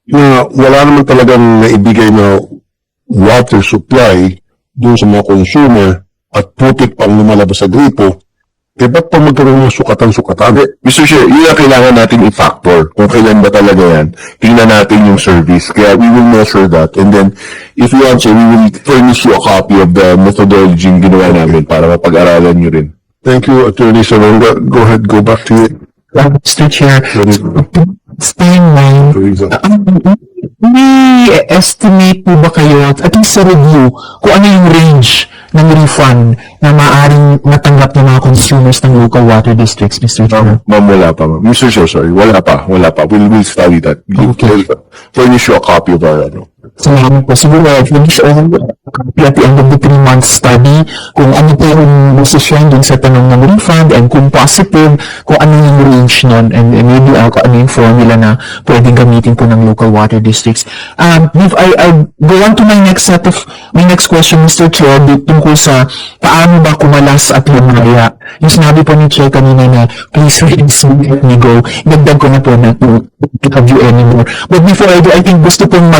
na wala naman talagang naibigay na water supply doon sa mga consumer at putik pang lumalabas sa gripo, eh ba't pa magkaroon ng sukatan-sukatan? Mr. Chair, yun ang kailangan natin i-factor. Kung kailan ba talaga yan, tingnan natin yung service. Kaya we will measure that. And then, if you want, sir, we will furnish you a copy of the methodology yung ginawa namin para mapag-aralan nyo rin. Thank you, Attorney Salonga. Go ahead, go back to you. Mr. Chair, timeline, may estimate po ba kayo, at least sa review, kung ano yung range ng refund na maaaring natanggap ng mga consumers ng local water districts, Mr. Chair? Ma'am, wala pa, ma'am. Mr. Chair, sorry. Wala pa. We'll study that. Okay. We'll furnish you a copy of our, Salamat po. Siguro, finish all at the end of the 3-month study, kung ano po yung decision dun sa tanong ng refund, and kung positive, kung ano yung range nun, and maybe kung ano yung formula na pwedeng gamitin po ng local water districts. If I go on to my next question, Mr. Chair, tungkol sa paano ba kumalas at lumaya. Yung sinabi po ni Chair kanina na, please release me, let me go. Dagdag ko na po na to have you anymore. But before I do, I think gusto pong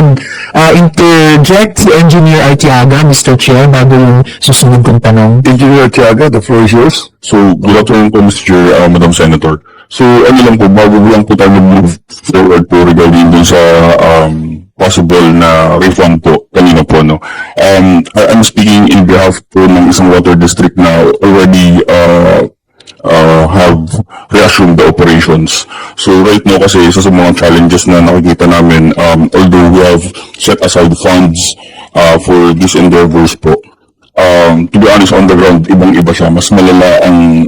interject si Engineer Artiaga, Mr. Chair, bago yung susunod kong tanong. Engineer Tiaga, the floor is yours. So, good afternoon po, Mr. Chair, Madam Senator. So, ano lang po, bago lang po tayo mag-move forward po regarding dun sa possible na refund po kanina po, no. I'm speaking in behalf po ng isang water district na already have reassumed the operations. So right now kasi isa sa mga challenges na nakikita namin, although we have set aside funds for these endeavors po, to be honest, on the ground, ibang-iba siya. Mas malala ang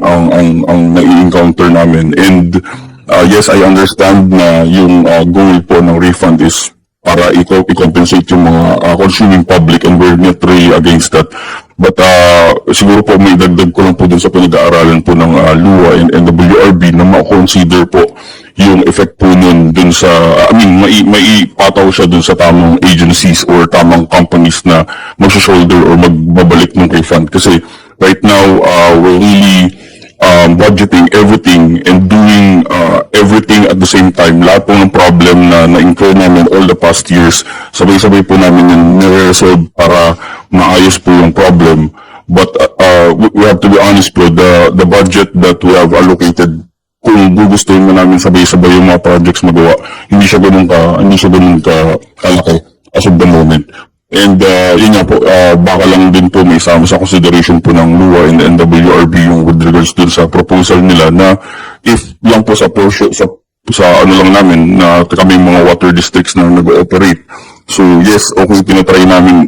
nai-encounter namin. And yes, I understand na yung goal po ng refund is para i-compensate yung mga consuming public, and we're not really against that. But siguro po may dagdag ko lang po dun sa pinag-aaralan po ng LUA and WRB na ma-consider po yung effect po nun dun sa, may ipataw siya dun sa tamang agencies or tamang companies na mag-shoulder or magbabalik ng refund. Kasi right now, we're really budgeting everything and doing everything at the same time. Lahat po ng problem na na-incur namin all the past years, sabay-sabay po namin yung nire-resolve para maayos po yung problem. But we have to be honest po, the budget that we have allocated, kung gugustuhin mo namin sabay-sabay yung mga projects magawa, hindi siya ganun kalaki as of the moment. And yun nga po, baka lang din po may isama sa consideration po ng LUA and NWRB yung with regards dun sa proposal nila na if lang po sa ano lang namin na kami mga water districts na nag-ooperate. So yes, okay, tinatry namin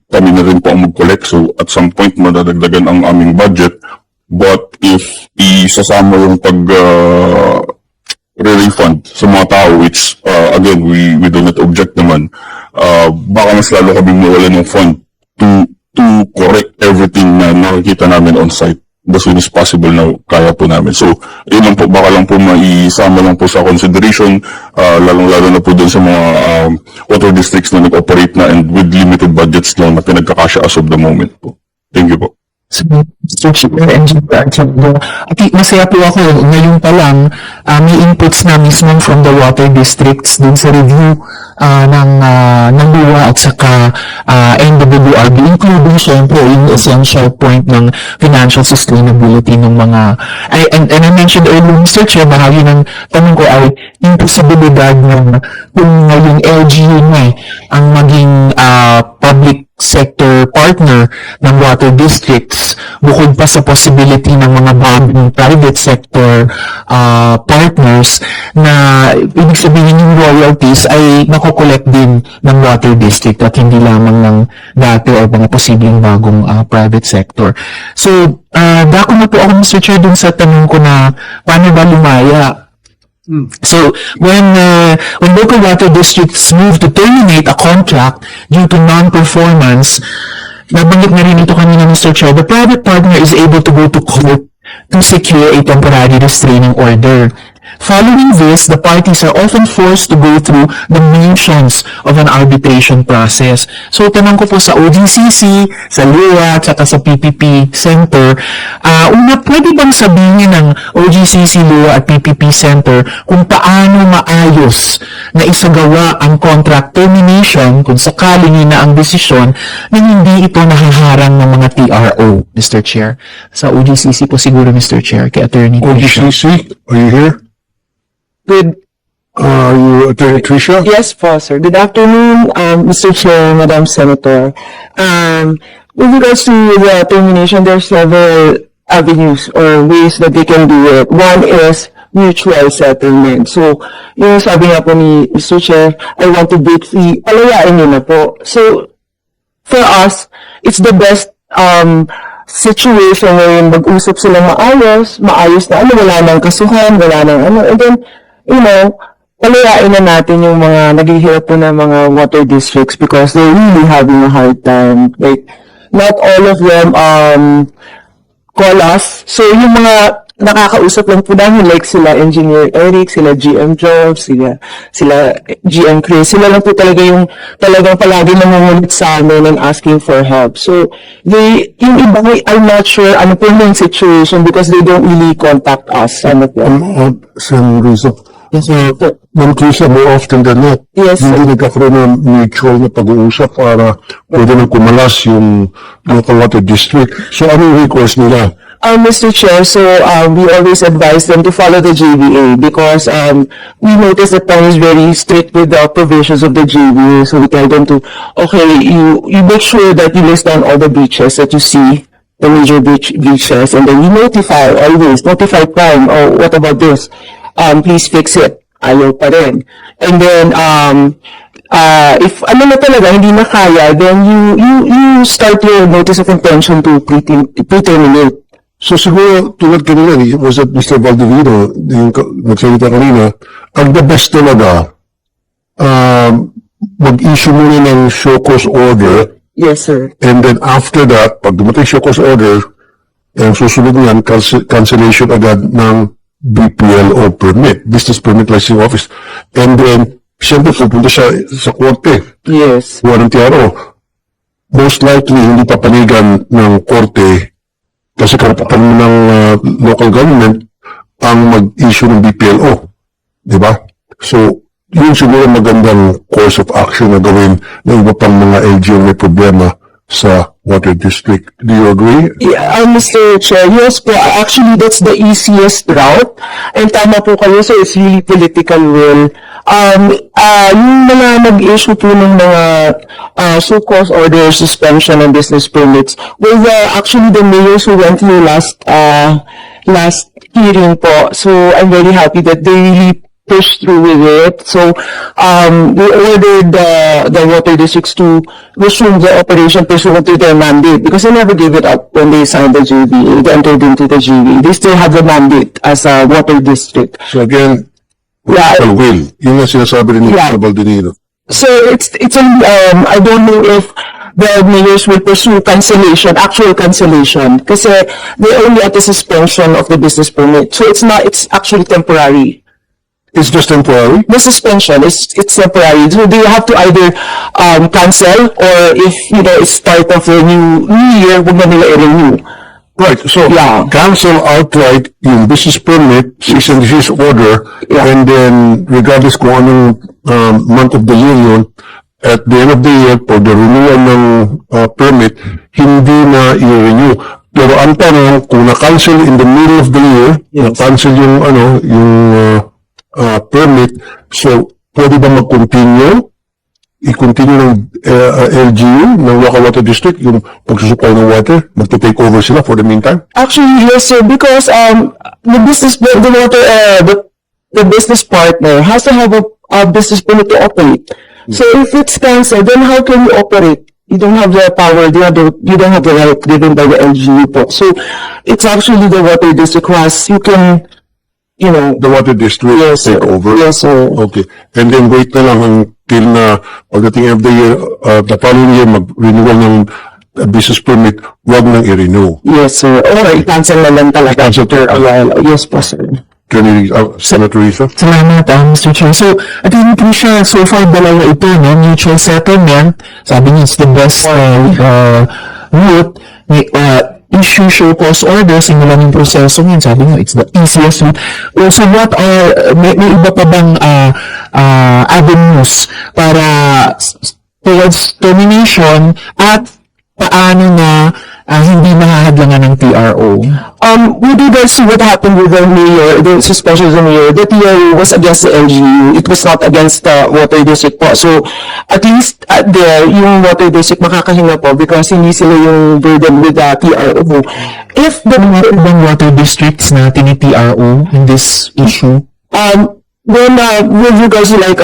kami na rin po ang mag-collect. So at some point madadagdagan ang aming budget. But if isasama yung re-refund sa mga tao, which again, we do not object naman, baka mas lalo kami mawala ng fund to correct everything na nakikita namin on site as soon as possible na kaya po namin. So, yun lang po, baka lang po maisama lang po sa consideration, lalong-lalo na po dun sa mga water districts na nag-operate na and with limited budgets lang na pinagkakasya as of the moment po. Thank you po. So, Mr. Chair, Engineer Artiaga, masaya po ako, ngayon pa lang, may inputs na mismo from the water districts din sa review ng LUA at saka NWRB, including syempre yung essential point ng financial sustainability ng mga, and I mentioned earlier, Mr. Chair, bahagi ng tanong ko ay yung posibilidad ng kung yung LGU na ang maging public sector partner ng water districts, bukod pa sa possibility ng mga bagong private sector partners na ibig sabihin yung royalties ay nakokollect din ng water district at hindi lamang ng dati o mga posibleng bagong private sector. So, dako na po ako, Mr. Chair, dun sa tanong ko na paano ba lumaya? So, when local water districts move to terminate a contract due to non-performance, nabanggit na rin ito kanina, Mr. Chair, the private partner is able to go to court to secure a temporary restraining order. Following this, the parties are often forced to go through the motions of an arbitration process. So, tanong ko po sa OGCC, sa LUA, at saka sa PPP Center, una, pwede bang sabihin ng OGCC, LUA at PPP Center kung paano maayos na isagawa ang contract termination kung sakaling yun na ang desisyon na hindi ito nahaharang ng mga TRO, Mr. Chair? Sa OGCC po siguro, Mr. Chair, kay Attorney Tricia. OGCC, are you here? Good. Are you Attorney Tricia? Yes po, sir. Good afternoon, Mr. Chair, Madam Senator. With regards to the termination, there are several avenues or ways that they can do it. One is mutual settlement. So, yung sabi nga po ni Mr. Chair, I want to break free, palayain nyo na po. So, for us, it's the best situation wherein mag-usap silang maayos na wala nang kasuhan, wala nang and then, palayain na natin yung mga naghihirap po ng mga water districts because they're really having a hard time. Like, not all of them call us. So, yung mga nakakausap lang po namin, like sila Engineer Eric, sila GM Jobs, sila GM Chris, sila lang po talaga yung talagang palagi nangungulit sa amin and asking for help. So, yung iba, I'm not sure ano po yung situation because they don't really contact us. Ano po? Sen. Rizzo. Yes, sir. Ma'am Tricia, more often than not, Yes, sir. hindi nagkakaroon ng mutual na pag-uusap para pwede nang kumalas yung local water district. So, anong recourse nila? Mr. Chair, so we always advise them to follow the JVA because we notice that Tom is very strict with the provisions of the JVA. So we tell them to, okay, you make sure that you list down all the breaches that you see, the major breaches, and then you notify Prime, oh, what about this? Please fix it. Ayaw pa rin. And then, if ano na talaga, hindi na kaya, then you start your notice of intention to pre-terminate. So siguro, tulad kanina, was it Mr. Valdivino, yung nagsalita kanina, ang the best talaga, mag-issue muna ng show cause order, Yes, sir. and then after that, pag dumating show cause order, ang susunod niyan, cancellation agad ng BPLO permit, Business Permit Licensing Office. And then, siyempre, pupunta siya sa korte, Yes. kuha ng TRO. Most likely, hindi papanigan ng korte kasi karapatan mo ng local government ang mag-issue ng BPLO. Diba? So, yun siguro magandang course of action na gawin ng iba pang mga LGU may problema sa water district. Do you agree? Yeah, Mr. Chair, yes po. Actually, that's the easiest route. And tama po kayo, so it's really political will. Yung mga nag-issue po ng mga show cause order, suspension, and business permits were actually the mayors who went through last hearing po. So I'm very happy that they really pushed through with it. So, we ordered the water districts to resume the operation pursuant to their mandate because they never gave it up when they signed the JVA, they entered into the JVA. They still have the mandate as a water district. So again, Yeah. political will. Yun nga sinasabi rin ni Yeah. Mr. Baldinino. So, it's only, I don't know if the mayors will pursue cancellation, actual cancellation, kasi they're only at the suspension of the business permit. So, it's actually temporary. It's just temporary? The suspension it's temporary. So they have to either cancel or if it's start of the new year, wag na nila i-renew. Right. So, Yeah. cancel outright yung business permit, cease and desist order, Yeah. and then regardless kung anong month of the year yun, at the end of the year, for the renewal ng permit, hindi na i-renew. Pero ang tanong, kung na-cancel in the middle of the year, na-cancel yung permit, so pwede ba mag-continue? I-continue ng LGU, ng Local Water District, yung pagsusupply ng water, magte-take over sila for the meantime? Actually, yes, sir, because the business partner has to have a business permit to operate. So if it's canceled, then how can you operate? You don't have the power, you don't have the right given by the LGU po. So it's actually the water district who has, you can, The Water District yes, sir. take over? Yes, sir. Okay. And then wait na lang until na pagdating of the year, the following year, mag-renewal ng business permit, wag nang i-renew. Yes, sir. Or i-cancel na lang talaga I-cancel after a to- while. Yes po, sir. Senator Risa. Salamat, Mr. Chair. So, again po siya, so far dalawa ito, no? Mutual settlement, sabi niya, it's the best route. May, issue show cause order, simulan yung proseso ngayon, sabi niya, it's the easiest route. So, what are, may iba pa bang avenues para towards termination at paano na hindi mahahadlangan ng TRO? With regards to what happened with the mayor, the suspension of the mayor, the TRO was against the LGU. It was not against the water district po. So, at least there, yung water district makakahinga po because hindi sila yung burden with the TRO. If the Ibang water districts na tini-TRO in this issue? Then, with regards to like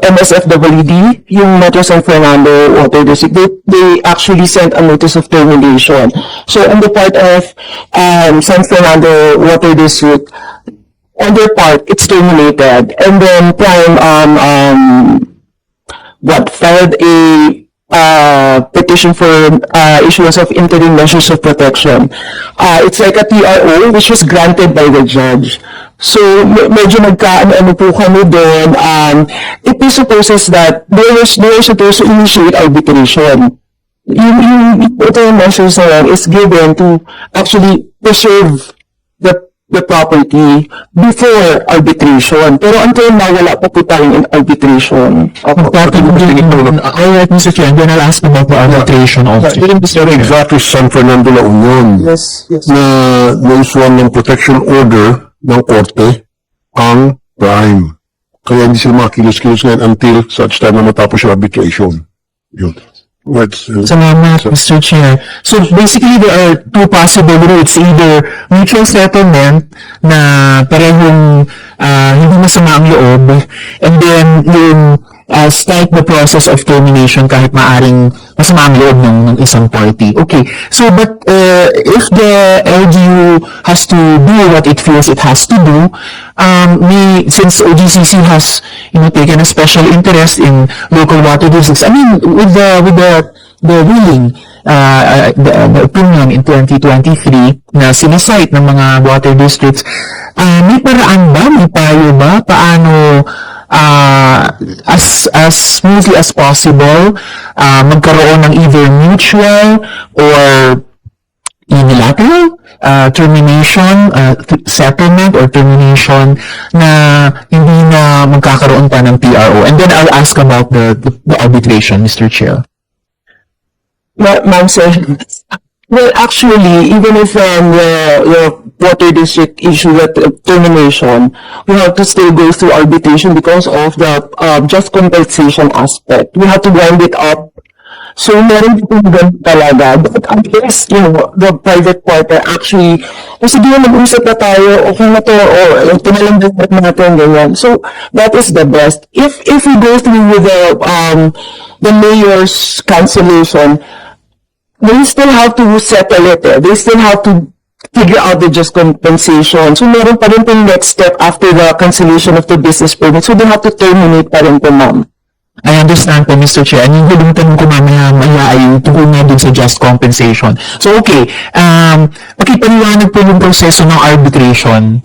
MSFWD, yung Metro San Fernando Water District, they actually sent a notice of termination. So, on the part of San Fernando Water District, on their part, it's terminated. And then Prime filed a petition for issuance of interim measures of protection. It's like a TRO which was granted by the judge. So, medyo nagka-ano po kami doon. It presupposes that they were supposed to initiate arbitration. Yung interim measures na yan is given to actually preserve the property before arbitration. Pero until now, wala pa po tayong in arbitration. Alright, Mr. Chair, and then I'll ask about the arbitration also. Pero exactly San Fernando La Union Yes. na naisuan ng protection order ng korte ang Prime. Kaya hindi sila makilos-kilos ngayon until such time na matapos yung arbitration. Yun. Salamat, Mr. Chair. So, basically, there are two possible routes. Either mutual settlement na parehong hindi masama ang loob, and then yung start the process of termination kahit maaring masama ang loob ng isang party. Okay. So, but if the LGU has to do what it feels it has to do, since OGCC has, taken a special interest in local water districts, I mean, with the ruling, the opinion in 2023 na sinisite ng mga water districts, may paraan ba, may payo ba, paano as smoothly as possible magkaroon ng either mutual or unilateral termination, settlement or termination na hindi na magkakaroon pa ng TRO. And then I'll ask about the arbitration, Mr. Chair. Ma'am, sir. Well, actually, even if the water district issue that termination, we have to still go through arbitration because of the just compensation aspect. We have to wind it up. So, meron po ganun talaga. But unless, the private party actually, sige mag-usap na tayo, okay na to, o pinalambat natin, ganyan. So, that is the best. If we go through with the mayor's cancellation, they still have to settle it. They still have to figure out the just compensation. So, meron pa rin po next step after the cancellation of the business permit. So, they have to terminate pa rin po, ma'am. I understand po, Mr. Chair. Ang huling tanong ko mamaya ay tungkol nga dun sa just compensation. So, okay. Paliwanag po yung proseso ng arbitration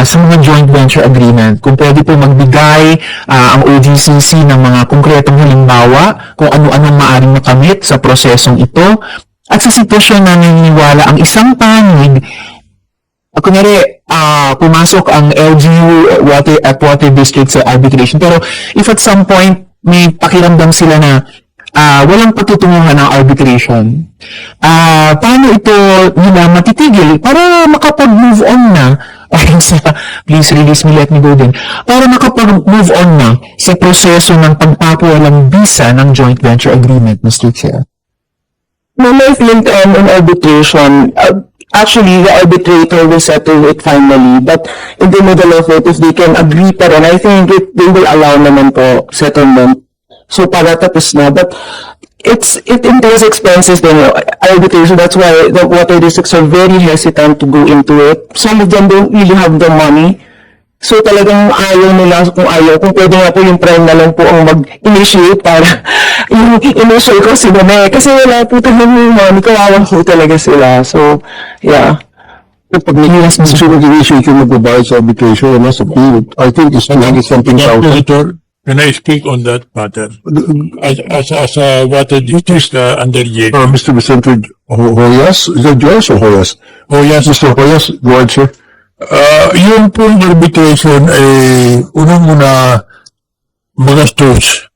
sa mga joint venture agreement. Kung pwede po magbigay ang OGCC ng mga konkretong halimbawa kung ano-anong maaring makamit sa prosesong ito. At sa sitwasyon na naniniwala ang isang panig, kunyari, pumasok ang LGU water district sa arbitration. Pero if at some point, may pakiramdam sila na walang patutunguhan ng arbitration, paano ito nila matitigil para makapag-move on na, please release me, let me go din, para makapag-move on na sa proseso ng pagpapawalang visa ng joint venture agreement, Mr. Chair? No, I think in arbitration, actually, the arbitrator will settle it finally. But in the middle of it, if they can agree pa rin, I think they will allow naman po settlement. So, para tapos na. But it entails expenses din, arbitration. That's why the water districts are very hesitant to go into it. Some of them don't really have the money. So, talagang ayaw nila, kung pwede nga po yung Prime na lang po ang mag-initiate para yung initial ko sila na Kasi wala po talagang yung money, kawawan po talaga sila. So, yeah. Pag Yes, Mr. gusto mag-initiate yung magbabayad sa arbitration, sa fee, I think it's 200 something thousand. Senator, can I speak on that matter? As a water district under JP. Mr. Vicente Hoyas, is that Joyce or Hoyas? Oh, yes, Mr. Hoyas, go ahead, sir. yung pong arbitration ay unang-una magastos.